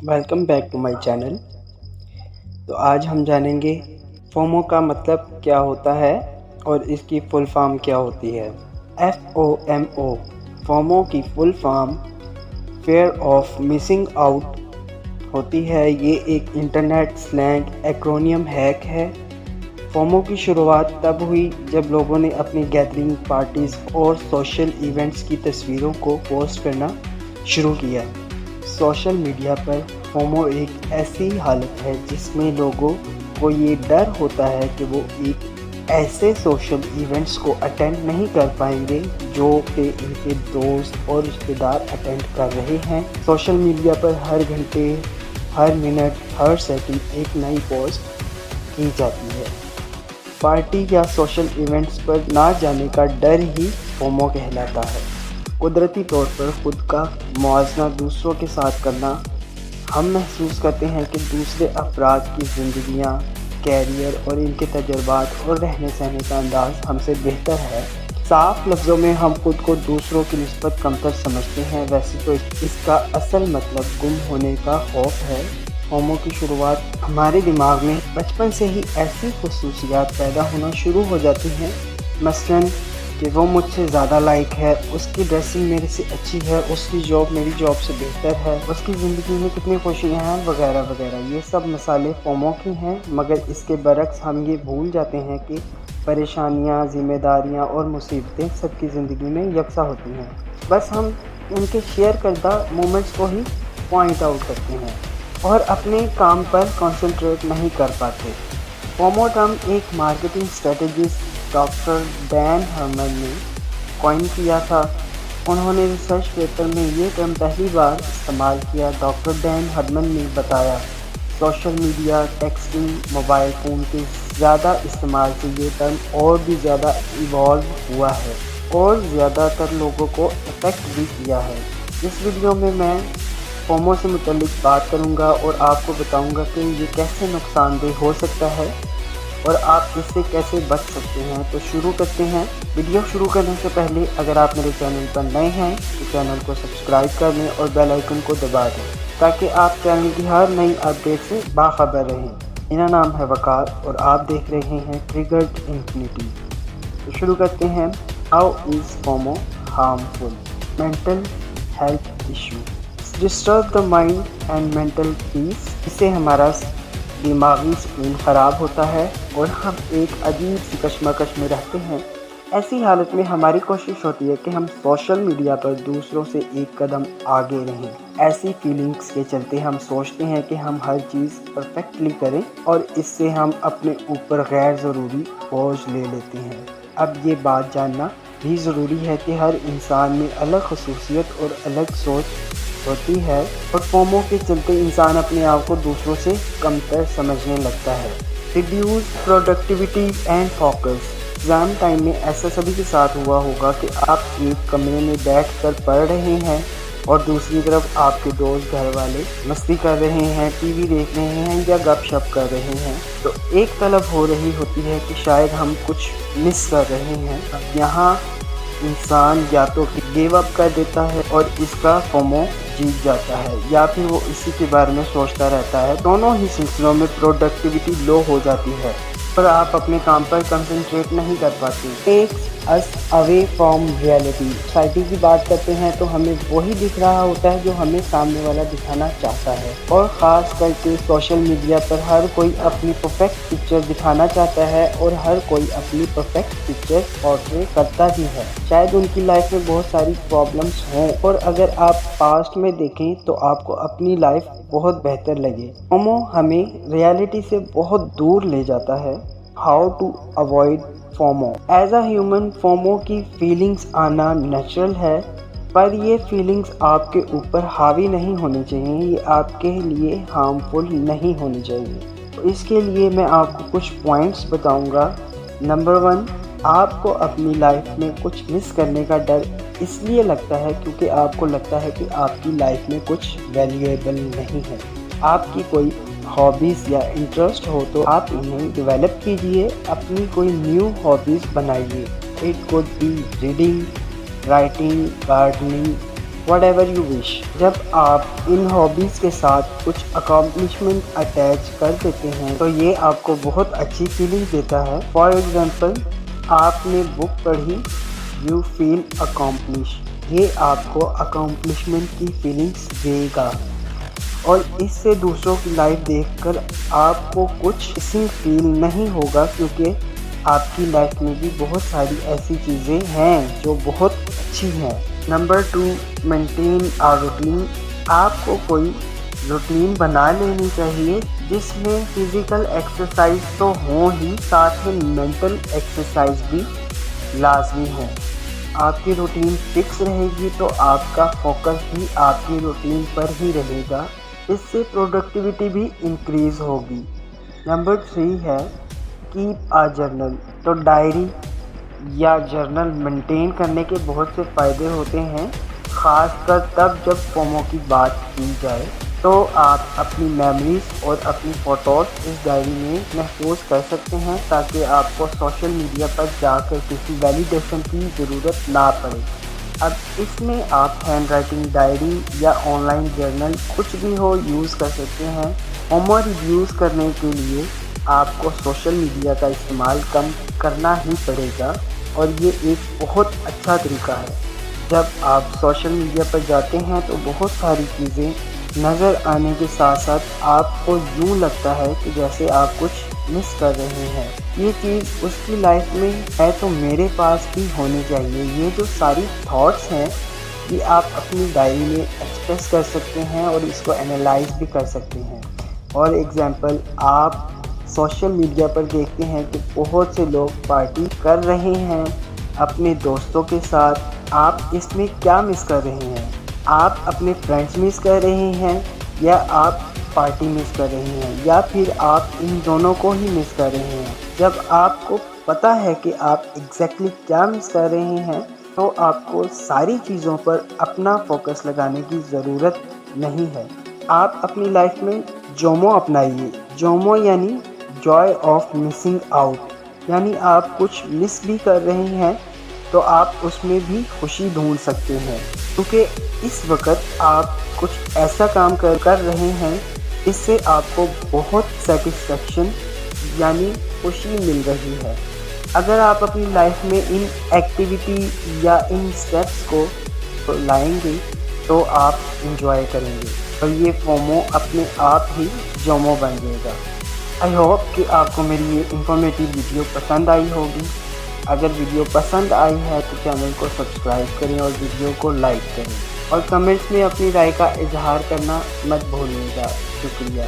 Welcome back to my channel. तो आज हम जानेंगे फोमो का मतलब क्या होता है और इसकी फुल फॉर्म क्या होती है। FOMO फोमो की full form fair of missing out होती है। ये एक इंटरनेट स्लैंग एक्रोनियम हैक है। फोमो की शुरुआत तब हुई जब लोगों ने अपनी गैदरिंग पार्टीज़ और सोशल इवेंट्स की तस्वीरों को पोस्ट करना शुरू किया। सोशल मीडिया पर फोमो एक ऐसी हालत है जिसमें लोगों को ये डर होता है कि वो एक ऐसे सोशल इवेंट्स को अटेंड नहीं कर पाएंगे जो कि इनके दोस्त और रिश्तेदार अटेंड कर रहे हैं। सोशल मीडिया पर हर घंटे, हर मिनट, हर सेकंड एक नई पोस्ट की जाती है। पार्टी या सोशल इवेंट्स पर ना जाने का डर ही फोमो कहलाता है। कुदरती तौर पर खुद का मुआवजा दूसरों के साथ करना, हम महसूस करते हैं कि दूसरे अफराद की ज़िंदगियाँ, कैरियर और इनके तजुर्बात और रहने सहने का अंदाज़ हमसे बेहतर है। साफ लफ्ज़ों में हम खुद को दूसरों की निस्बत कमतर समझते हैं। वैसे तो इसका असल मतलब गुम होने का खौफ है। फोमो की शुरुआत हमारे दिमाग में बचपन से ही ऐसी खुसूसियात पैदा होना शुरू हो जाती हैं, मसलन कि वो मुझसे ज़्यादा लाइक है, उसकी ड्रेसिंग मेरे से अच्छी है, उसकी जॉब मेरी जॉब से बेहतर है, उसकी ज़िंदगी में कितनी खुशियाँ हैं, वगैरह वगैरह। ये सब मसाले फोमो की हैं, मगर इसके बरक्स हम ये भूल जाते हैं कि परेशानियाँ, ज़िम्मेदारियाँ और मुसीबतें सबकी ज़िंदगी में यकसा होती हैं। बस हम उनके शेयर करदा मोमेंट्स को ही पॉइंट आउट करते हैं और अपने काम पर कंसंट्रेट नहीं कर पाते। फोमो टर्म एक marketing strategist doctor Dan Herman ने कॉइन किया था। उन्होंने रिसर्च पेपर में ये टर्म पहली बार इस्तेमाल किया। डॉक्टर डैन हर्मन ने बताया, social media, texting, mobile phone के ज़्यादा इस्तेमाल से ये टर्म और भी ज़्यादा इवॉल्व हुआ है और ज़्यादातर लोगों को अफेक्ट भी किया है। इस वीडियो में मैं फोमो से मुतल्लिक बात करूंगा और आपको बताऊंगा कि ये कैसे नुकसानदेह हो सकता है और आप इससे कैसे बच सकते हैं। तो शुरू करते हैं। वीडियो शुरू करने से पहले अगर आप मेरे चैनल पर नए हैं तो चैनल को सब्सक्राइब कर लें और बेल आइकन को दबा दें ताकि आप चैनल की हर नई अपडेट से बाखबर रहें। मेरा नाम है वकार और आप देख रहे हैं ट्रिगर्ड इन्फिनिटी। तो शुरू करते हैं। How is FOMO harmful? Mental health issue disturb the mind and mental peace. इससे हमारा दिमागी सुकून ख़राब होता है और हम एक अजीब सी कशमकश में रहते हैं। ऐसी हालत में हमारी कोशिश होती है कि हम सोशल मीडिया पर दूसरों से एक कदम आगे रहें। ऐसी फीलिंग्स के चलते हम सोचते हैं कि हम हर चीज़ परफेक्टली करें और इससे हम अपने ऊपर गैर ज़रूरी बोझ ले लेते हैं। अब ये बात जानना भी ज़रूरी है कि हर इंसान में अलग खसूसियत और अलग सोच होती है और फोमो के चलते इंसान अपने आप को दूसरों से कमतर समझने लगता है। Reduce productivity and focus. Exam time में ऐसा सभी के साथ हुआ होगा कि आप एक कमरे में बैठकर पढ़ रहे हैं और दूसरी तरफ आपके दोस्त, घर वाले मस्ती कर रहे हैं, टीवी देख रहे हैं या गपशप कर रहे हैं। तो एक तलब हो रही होती है कि शायद हम कुछ मिस कर रहे हैं। अब यहाँ इंसान या तो गिव अप कर देता है और इसका फोमो जीत जाता है या फिर वो इसी के बारे में सोचता रहता है। दोनों ही सिलसिलों में प्रोडक्टिविटी लो हो जाती है और आप अपने काम पर कंसंट्रेट नहीं कर पाते। Takes us away from reality. Society की बात करते हैं तो हमें वही दिख रहा होता है जो हमें सामने वाला दिखाना चाहता है और ख़ास करके सोशल मीडिया पर हर कोई अपनी परफेक्ट पिक्चर दिखाना चाहता है और हर कोई अपनी परफेक्ट पिक्चर पोर्ट्रे करता भी है। शायद उनकी लाइफ में बहुत सारी प्रॉब्लम्स हों और अगर आप पास्ट में देखें तो आपको अपनी लाइफ बहुत बेहतर लगे। फोमो हमें रियलिटी से बहुत दूर ले जाता है। How to avoid FOMO? As a human FOMO की फीलिंग्स आना नेचुरल है, पर ये फीलिंग्स आपके ऊपर हावी नहीं होनी चाहिए, ये आपके लिए हार्मफुल नहीं होनी चाहिए। तो इसके लिए मैं आपको कुछ पॉइंट्स बताऊंगा। नंबर 1, आपको अपनी लाइफ में कुछ मिस करने का डर इसलिए लगता है क्योंकि आपको लगता है कि आपकी लाइफ में कुछ वैल्यूएबल नहीं है। आपकी कोई हॉबीज़ या इंटरेस्ट हो तो आप इन्हें डेवलप कीजिए, अपनी कोई न्यू हॉबीज़ बनाइए। It could be reading, writing, gardening, whatever you wish. جب آپ ان ہابیز کے ساتھ کچھ اکامپلشمنٹ اٹیچ کر دیتے ہیں تو یہ آپ کو بہت اچھی فیلنگ دیتا ہے. فار ایگزامپل آپ نے بک پڑھی یو فیل اکامپلش، یہ آپ کو اکامپلشمنٹ کی فیلنگس دے گا اور اس سے دوسروں کی لائف دیکھ کر آپ کو کچھ مسنگ فیل نہیں ہوگا، کیونکہ آپ کی لائف میں بھی بہت ساری ایسی چیزیں ہیں جو بہت اچھی ہیں. نمبر 2، مینٹین آ روٹین. آپ کو کوئی روٹین بنا لینی چاہیے جس میں فزیکل ایکسرسائز تو ہوں ہی، ساتھ میں مینٹل ایکسرسائز بھی لازمی ہوں. آپ کی روٹین فکس رہے گی تو آپ کا فوکس بھی آپ کی روٹین پر ہی رہے گا، اس سے پروڈکٹیوٹی بھی انکریز ہوگی. نمبر 3 ہے کیپ آ جرنل. تو ڈائری یا جرنل مینٹین کرنے کے بہت سے فائدے ہوتے ہیں، خاص کر تب جب فومو کی بات کی جائے تو آپ اپنی میموریز اور اپنی فوٹوز اس ڈائری میں محفوظ کر سکتے ہیں تاکہ آپ کو سوشل میڈیا پر جا کر کسی ویلیڈیشن کی ضرورت نہ پڑے. اب اس میں آپ ہینڈ رائٹنگ ڈائری یا آن لائن جرنل کچھ بھی ہو یوز کر سکتے ہیں. فومو ریڈیوس کرنے کے لیے آپ کو سوشل میڈیا کا استعمال کم کرنا ہی پڑے گا اور یہ ایک بہت اچھا طریقہ ہے. جب آپ سوشل میڈیا پر جاتے ہیں تو بہت ساری چیزیں نظر آنے کے ساتھ ساتھ آپ کو یوں لگتا ہے کہ جیسے آپ کچھ مس کر رہے ہیں. یہ چیز اس کی لائف میں ہے تو میرے پاس بھی ہونی چاہیے. یہ جو ساری تھاٹس ہیں یہ آپ اپنی ڈائری میں ایکسپریس کر سکتے ہیں اور اس کو انالائز بھی کر سکتے ہیں. اور ایگزامپل آپ سوشل میڈیا پر دیکھتے ہیں کہ بہت سے لوگ پارٹی کر رہے ہیں اپنے دوستوں کے ساتھ. آپ اس میں کیا مس کر رہے ہیں؟ آپ اپنے فرینڈس مس کر رہے ہیں یا آپ پارٹی مس کر رہے ہیں یا پھر آپ ان دونوں کو ہی مس کر رہے ہیں؟ جب آپ کو پتہ ہے کہ آپ ایگزیکٹلی کیا مس کر رہے ہیں تو آپ کو ساری چیزوں پر اپنا فوکس لگانے کی ضرورت نہیں ہے. آپ اپنی لائف میں جومو اپنائیے. جومو یعنی جوائے آف مسنگ آؤٹ، یعنی آپ کچھ مس بھی کر رہے ہیں تو آپ اس میں بھی خوشی ڈھونڈ سکتے ہیں، کیونکہ اس وقت آپ کچھ ایسا کام کر رہے ہیں اس سے آپ کو بہت سیٹسفیکشن یعنی خوشی مل رہی ہے. اگر آپ اپنی لائف میں ان ایکٹیویٹی یا ان سٹیپس کو لائیں گے تو آپ انجوائے کریں گے اور یہ فومو اپنے آپ ہی جومو بن جائے گا. آئی ہوپ کہ آپ کو میری یہ انفارمیٹیو ویڈیو پسند آئی ہوگی. اگر ویڈیو پسند آئی ہے تو چینل کو سبسکرائب کریں اور ویڈیو کو لائک کریں اور کمنٹس میں اپنی رائے کا اظہار کرنا مت بھولیے گا. شکریہ.